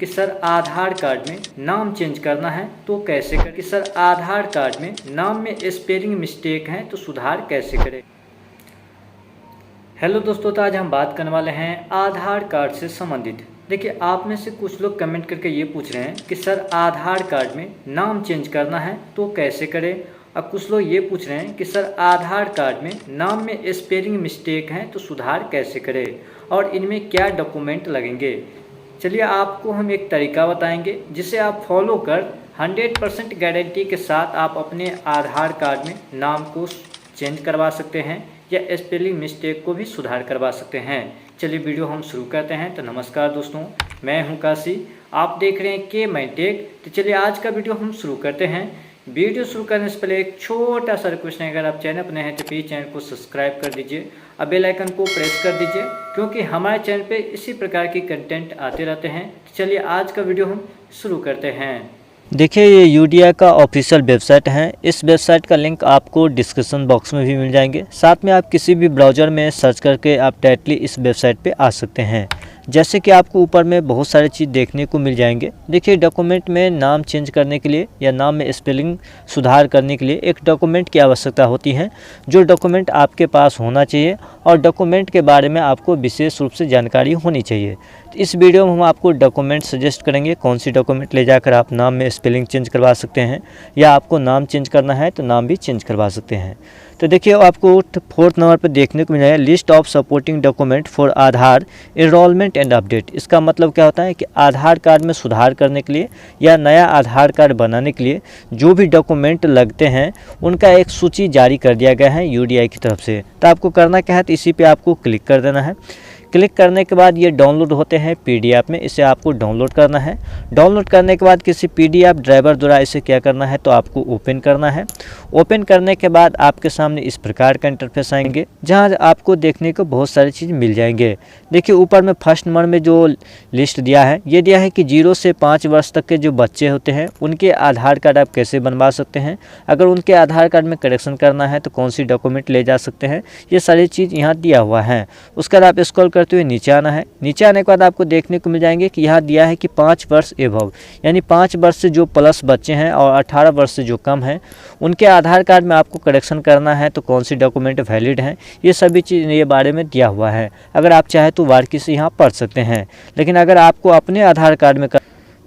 कि सर आधार कार्ड में नाम चेंज करना है तो कैसे करें, कि सर आधार कार्ड में नाम में स्पेलिंग मिस्टेक है तो सुधार कैसे करें। हेलो दोस्तों, तो आज हम बात करने वाले हैं आधार कार्ड से संबंधित। देखिए, आप में से कुछ लोग कमेंट करके ये पूछ रहे हैं कि सर आधार कार्ड में नाम चेंज करना है तो कैसे करें, और कुछ लोग ये पूछ रहे हैं कि सर आधार कार्ड में नाम में स्पेलिंग मिस्टेक है तो सुधार कैसे करें और इनमें क्या डॉक्यूमेंट लगेंगे। चलिए आपको हम एक तरीका बताएंगे जिसे आप फॉलो कर 100% गारंटी के साथ आप अपने आधार कार्ड में नाम को चेंज करवा सकते हैं या स्पेलिंग मिस्टेक को भी सुधार करवा सकते हैं। चलिए वीडियो हम शुरू करते हैं। तो नमस्कार दोस्तों, मैं हूं काशी, आप देख रहे हैं के मैं टेक। तो चलिए आज का वीडियो हम शुरू करते हैं। वीडियो शुरू करने से पहले एक छोटा सा रिक्वेस्ट है, अगर आप चैनल पर नए हैं तो प्लीज़ चैनल को सब्सक्राइब कर दीजिए और बेल आइकन को प्रेस कर दीजिए, क्योंकि हमारे चैनल पे इसी प्रकार की कंटेंट आते रहते हैं। तो चलिए आज का वीडियो हम शुरू करते हैं। देखिए, ये यूडीआई का ऑफिशियल वेबसाइट है। इस वेबसाइट का लिंक आपको डिस्क्रिप्शन बॉक्स में भी मिल जाएंगे। साथ में आप किसी भी ब्राउज़र में सर्च करके आप डायरेक्टली इस वेबसाइट पे आ सकते हैं। जैसे कि आपको ऊपर में बहुत सारी चीज़ देखने को मिल जाएंगे। देखिए, डॉक्यूमेंट में नाम चेंज करने के लिए या नाम में स्पेलिंग सुधार करने के लिए एक डॉक्यूमेंट की आवश्यकता होती है, जो डॉक्यूमेंट आपके पास होना चाहिए और डॉक्यूमेंट के बारे में आपको विशेष रूप से जानकारी होनी चाहिए। तो इस वीडियो में हम आपको डॉक्यूमेंट सजेस्ट करेंगे, कौन सी डॉक्यूमेंट ले जाकर आप नाम में स्पेलिंग चेंज करवा सकते हैं, या आपको नाम चेंज करना है तो नाम भी चेंज करवा सकते हैं। तो देखिए, आपको 4th नंबर पर देखने को मिल जाएगा list of supporting document for Aadhaar enrolment and update. इसका मतलब क्या होता है कि आधार कार्ड में सुधार करने के लिए या नया आधार कार्ड बनाने के लिए जो भी डॉक्यूमेंट लगते हैं उनका एक सूची जारी कर दिया गया है यूडीआई की तरफ से। तो आपको करना क्या है, तो इसी पे आपको क्लिक कर देना है। क्लिक करने के बाद ये डाउनलोड होते हैं पीडीएफ में, इसे आपको डाउनलोड करना है। डाउनलोड करने के बाद किसी पीडीएफ ड्राइवर द्वारा इसे क्या करना है, तो आपको ओपन करना है। ओपन करने के बाद आपके सामने इस प्रकार का इंटरफेस आएंगे, जहां आपको देखने को बहुत सारी चीज़ मिल जाएंगे। देखिए, ऊपर में फर्स्ट नंबर में जो लिस्ट दिया है, ये दिया है कि 0 से 5 वर्ष तक के जो बच्चे होते हैं उनके आधार कार्ड आप कैसे बनवा सकते हैं, अगर उनके आधार कार्ड में करेक्शन करना है तो कौन सी डॉक्यूमेंट ले जा सकते हैं, ये सारी चीज़ यहाँ दिया हुआ है। उसके बाद आप स्क्रॉल करते हुए नीचे आना है। नीचे आने के बाद आपको देखने को मिल जाएंगे कि यहाँ दिया है कि 5 वर्ष एबव, यानी 5 वर्ष से जो प्लस बच्चे हैं और 18 वर्ष से जो कम हैं उनके आधार कार्ड में आपको करेक्शन करना है तो कौन सी डॉक्यूमेंट वैलिड हैं, ये सभी चीज़ ये बारे में दिया हुआ है। अगर आप चाहे तो बारीकी से यहाँ पढ़ सकते हैं, लेकिन अगर आपको अपने आधार कार्ड में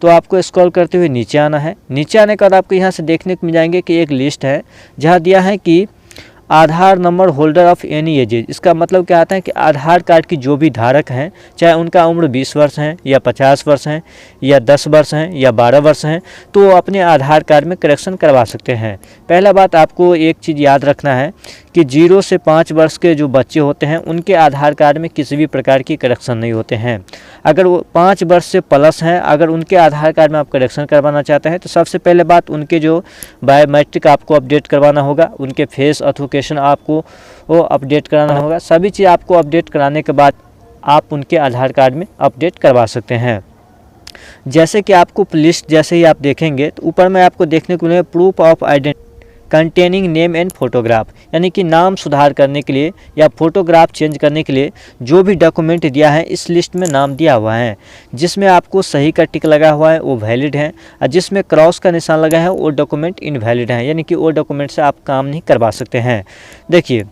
तो आपको स्क्रॉल करते हुए नीचे आना है। नीचे आने के बाद आपको यहाँ से देखने को मिल जाएंगे कि एक लिस्ट है जहाँ दिया है कि Aadhaar number holder of any ages. इसका मतलब क्या आता है कि आधार कार्ड की जो भी धारक हैं, चाहे उनका उम्र 20 वर्ष है या 50 वर्ष हैं या 10 वर्ष हैं या 12 वर्ष हैं, तो वो अपने आधार कार्ड में करेक्शन करवा सकते हैं। पहला बात आपको एक चीज़ याद रखना है कि 0 से 5 वर्ष के जो बच्चे होते हैं उनके आधार कार्ड में किसी भी प्रकार की करेक्शन नहीं होते हैं। अगर वो 5 वर्ष से प्लस हैं, अगर उनके आधार कार्ड में आप करेक्शन करवाना चाहते हैं तो सबसे पहले बात उनके जो बायोमेट्रिक आपको अपडेट करवाना होगा, उनके फेस ऑथेंटिकेशन आपको वो अपडेट कराना होगा। सभी चीज़ आपको अपडेट कराने के बाद आप उनके आधार कार्ड में अपडेट करवा सकते हैं। जैसे कि आपको लिस्ट जैसे ही आप देखेंगे तो ऊपर में आपको देखने को मिलेगा proof of identity containing name and photograph, यानी कि नाम सुधार करने के लिए या फोटोग्राफ चेंज करने के लिए जो भी डॉक्यूमेंट दिया है इस लिस्ट में नाम दिया हुआ है। जिसमें आपको सही का टिक लगा हुआ है वो वैलिड है, और जिसमें क्रॉस का निशान लगा है वो डॉक्यूमेंट इनवैलिड है, यानी कि वो डॉक्यूमेंट से आप काम नहीं करवा सकते हैं। देखिए,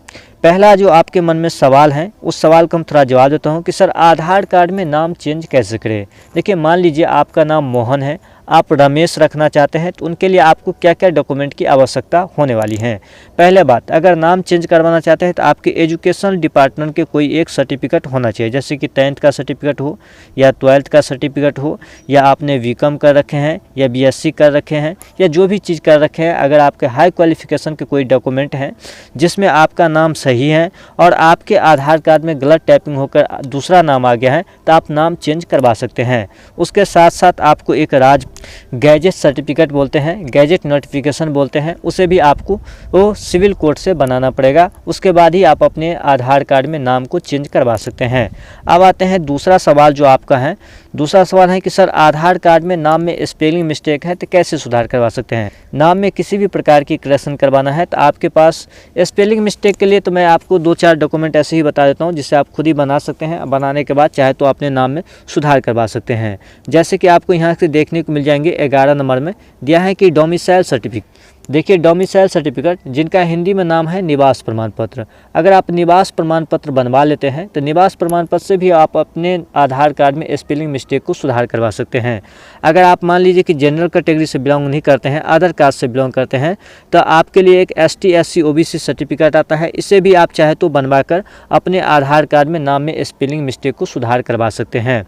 पहला जो आपके मन में सवाल है उस सवाल को हम थोड़ा जवाब देता हूँ कि सर आधार कार्ड में नाम चेंज कैसे करें। देखिए, मान लीजिए आपका नाम मोहन है, आप रमेश रखना चाहते हैं, तो उनके लिए आपको क्या क्या डॉक्यूमेंट की आवश्यकता होने वाली है। पहले बात, अगर नाम चेंज करवाना चाहते हैं तो आपके एजुकेशन डिपार्टमेंट के कोई एक सर्टिफिकेट होना चाहिए, जैसे कि 10th का सर्टिफिकेट हो या 12th का सर्टिफिकेट हो, या आपने बीकॉम कर रखे हैं या बीएससी कर रखे हैं या जो भी चीज़ कर रखे हैं। अगर आपके हाई क्वालिफिकेशन के कोई डॉक्यूमेंट हैं जिसमें आपका नाम सही है और आपके आधार कार्ड में गलत टाइपिंग होकर दूसरा नाम आ गया है, तो आप नाम चेंज करवा सकते हैं। उसके साथ साथ आपको एक राज्य गैजेट सर्टिफिकेट बोलते हैं, गैजेट नोटिफिकेशन बोलते हैं, उसे भी आपको वो सिविल कोड से बनाना पड़ेगा। उसके बाद ही आप अपने आधार कार्ड में नाम को चेंज करवा सकते हैं। अब आते हैं दूसरा सवाल जो आपका है। दूसरा सवाल है कि सर आधार कार्ड में नाम में स्पेलिंग मिस्टेक है तो कैसे सुधार करवा सकते हैं। नाम में किसी भी प्रकार की करेक्शन करवाना है तो आपके पास स्पेलिंग मिस्टेक के लिए तो मैं आपको 2-4 डॉक्यूमेंट ऐसे ही बता देता हूँ जिससे आप खुद ही बना सकते हैं। बनाने के बाद चाहे तो अपने नाम में सुधार करवा सकते हैं। जैसे कि आपको यहाँ से देखने को मिल जाएंगे 11 नंबर में दिया है कि डोमिसाइल सर्टिफिकेट। देखिए डोमिसाइल सर्टिफिकेट जिनका हिंदी में नाम है निवास प्रमाण पत्र। अगर आप निवास प्रमाण पत्र बनवा लेते हैं तो निवास प्रमाण पत्र से भी आप अपने आधार कार्ड में स्पेलिंग मिस्टेक को सुधार करवा सकते हैं। अगर आप मान लीजिए कि जनरल कैटेगरी से बिलोंग नहीं करते हैं, अदर कास्ट से बिलोंग करते हैं, तो आपके लिए एक ST SC OBC सर्टिफिकेट आता है। इससे भी आप चाहे तो बनवा कर अपने आधार कार्ड में नाम में स्पेलिंग मिस्टेक को सुधार करवा सकते हैं।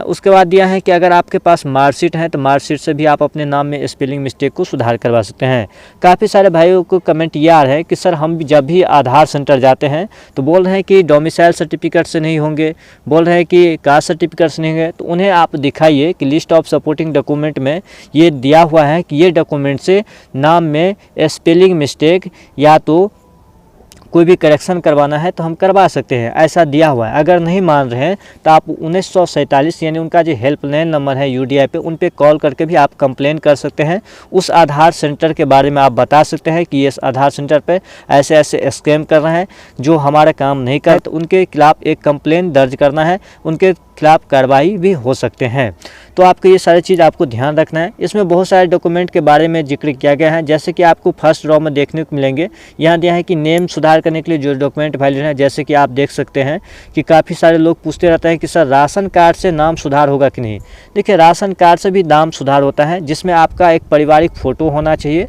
उसके बाद दिया है कि अगर आपके पास मार्कशीट है तो मार्कशीट से भी आप अपने नाम में स्पेलिंग मिस्टेक को सुधार करवा सकते हैं। काफ़ी सारे भाइयों को कमेंट ये आ रहा है कि सर हम जब भी आधार सेंटर जाते हैं तो बोल रहे हैं कि डोमिसाइल सर्टिफिकेट से नहीं होंगे, बोल रहे हैं कि कास्ट सर्टिफिकेट से नहीं होंगे। तो उन्हें आप दिखाइए कि लिस्ट ऑफ सपोर्टिंग डॉक्यूमेंट में ये दिया हुआ है कि ये डॉक्यूमेंट से नाम में स्पेलिंग मिस्टेक या तो कोई भी करेक्शन करवाना है तो हम करवा सकते हैं, ऐसा दिया हुआ है। अगर नहीं मान रहे हैं तो आप 1947 यानी उनका जो हेल्पलाइन नंबर है UDI पे, उन पे कॉल करके भी आप कंप्लेन कर सकते हैं। उस आधार सेंटर के बारे में आप बता सकते हैं कि ये आधार सेंटर पे ऐसे ऐसे स्कैम कर रहे हैं जो हमारा काम नहीं कर, तो उनके खिलाफ एक कंप्लेन दर्ज करना है, उनके खिलाफ कार्रवाई भी हो सकते हैं। तो आपको ये सारी चीज़ आपको ध्यान रखना है। इसमें बहुत सारे डॉक्यूमेंट के बारे में जिक्र किया गया है, जैसे कि आपको फर्स्ट रो में देखने को मिलेंगे। यहाँ दिया है कि नेम सुधार करने के लिए जो डॉक्यूमेंट वैलिड है। जैसे कि आप देख सकते हैं कि काफ़ी सारे लोग पूछते रहते हैं कि सर राशन कार्ड से नाम सुधार होगा कि नहीं। देखिए राशन कार्ड से भी नाम सुधार होता है, जिसमें आपका एक पारिवारिक फ़ोटो होना चाहिए,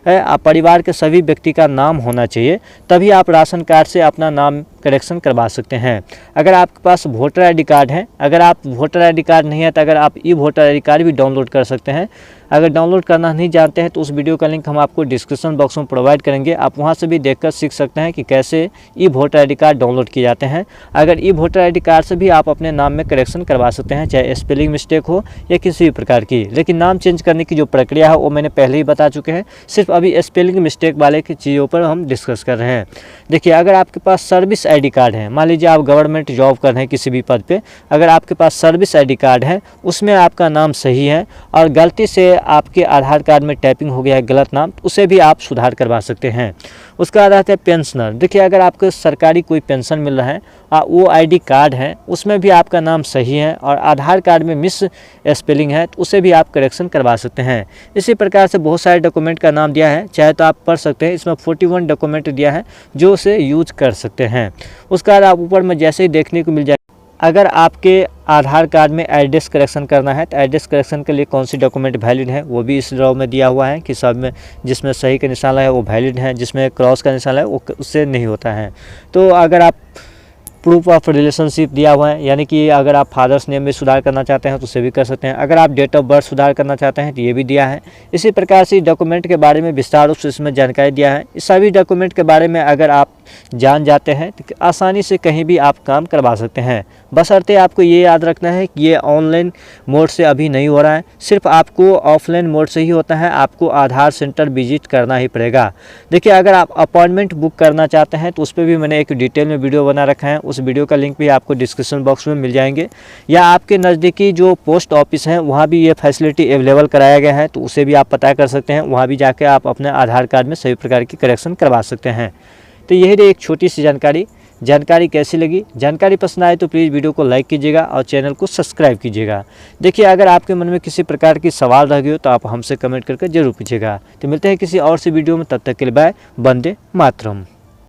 आप परिवार के सभी व्यक्ति का नाम होना चाहिए, तभी आप राशन कार्ड से अपना नाम करेक्शन करवा सकते हैं। अगर आपके पास वोटर ID कार्ड है, अगर आप वोटर ID कार्ड नहीं है तो अगर आप वोटर ID कार्ड भी डाउनलोड कर सकते हैं। अगर डाउनलोड करना नहीं जानते हैं तो उस वीडियो का लिंक हम आपको डिस्क्रिप्शन बॉक्स में प्रोवाइड करेंगे, आप वहां से भी देखकर सीख सकते हैं कि कैसे वोटर ID कार्ड डाउनलोड किए जाते हैं। अगर वोटर ID कार्ड से भी आप अपने नाम में करेक्शन करवा सकते हैं, चाहे स्पेलिंग मिस्टेक हो या किसी भी प्रकार की। लेकिन नाम चेंज करने की जो प्रक्रिया है वो मैंने पहले ही बता चुके हैं, सिर्फ अभी स्पेलिंग मिस्टेक वाले की चीज़ों पर हम डिस्कस कर रहे हैं। देखिए अगर आपके पास सर्विस ID कार्ड है, मान लीजिए आप गवर्नमेंट जॉब कर रहे हैं किसी भी पद पे, अगर आपके पास सर्विस ID कार्ड है, उसमें आपका नाम सही है और गलती से आपके आधार कार्ड में टाइपिंग हो गया है गलत नाम, तो उसे भी आप सुधार करवा सकते हैं। उसका बाद आता है पेंशनर। देखिए अगर आपको सरकारी कोई पेंशन मिल रहा है, वो ID कार्ड है, उसमें भी आपका नाम सही है और आधार कार्ड में मिस स्पेलिंग है, तो उसे भी आप करेक्शन करवा सकते हैं। इसी प्रकार से बहुत सारे डॉक्यूमेंट का नाम दिया है, चाहे तो आप पढ़ सकते हैं। इसमें 41 डॉक्यूमेंट दिया है जो उसे यूज कर सकते हैं। उसका बाद आप ऊपर में जैसे ही देखने को मिल जाए, अगर आपके आधार कार्ड में एड्रेस करेक्शन करना है तो एड्रेस करेक्शन के लिए कौन सी डॉक्यूमेंट वैलिड है वो भी इस रो में दिया हुआ है कि सब में जिसमें सही का निशान है वो वैलिड है, जिसमें क्रॉस का निशान है वो उससे नहीं होता है। तो अगर आप प्रूफ ऑफ रिलेशनशिप दिया हुआ है, यानी कि अगर आप फादर्स नेम में सुधार करना चाहते हैं तो उसे भी कर सकते हैं। अगर आप डेट ऑफ बर्थ सुधार करना चाहते हैं तो ये भी दिया है। इसी प्रकार से डॉक्यूमेंट के बारे में विस्तार रूप से इसमें जानकारी दिया है। इस सभी डॉक्यूमेंट के बारे में अगर आप जान जाते हैं तो आसानी से कहीं भी आप काम करवा सकते हैं। बशर्ते आपको ये याद रखना है कि ये ऑनलाइन मोड से अभी नहीं हो रहा है, सिर्फ आपको ऑफलाइन मोड से ही होता है। आपको आधार सेंटर विजिट करना ही पड़ेगा। देखिए अगर आप अपॉइंटमेंट बुक करना चाहते हैं तो उस पर भी मैंने एक डिटेल में वीडियो बना रखा है, उस वीडियो का लिंक भी आपको डिस्क्रिप्शन बॉक्स में मिल जाएंगे। या आपके नज़दीकी जो पोस्ट ऑफिस हैं वहाँ भी ये फैसिलिटी अवेलेबल कराया गया है, तो उसे भी आप पता कर सकते हैं। वहाँ भी जाके आप अपने आधार कार्ड में सभी प्रकार की करेक्शन करवा सकते हैं। तो यही रही एक छोटी सी जानकारी कैसी लगी। जानकारी पसंद आए तो प्लीज़ वीडियो को लाइक कीजिएगा और चैनल को सब्सक्राइब कीजिएगा। देखिए अगर आपके मन में किसी प्रकार की सवाल रह गई हो तो आप हमसे कमेंट करके जरूर पूछिएगा। तो मिलते हैं किसी और सी वीडियो में, तब तक के लिए बाय। वंदे मातरम।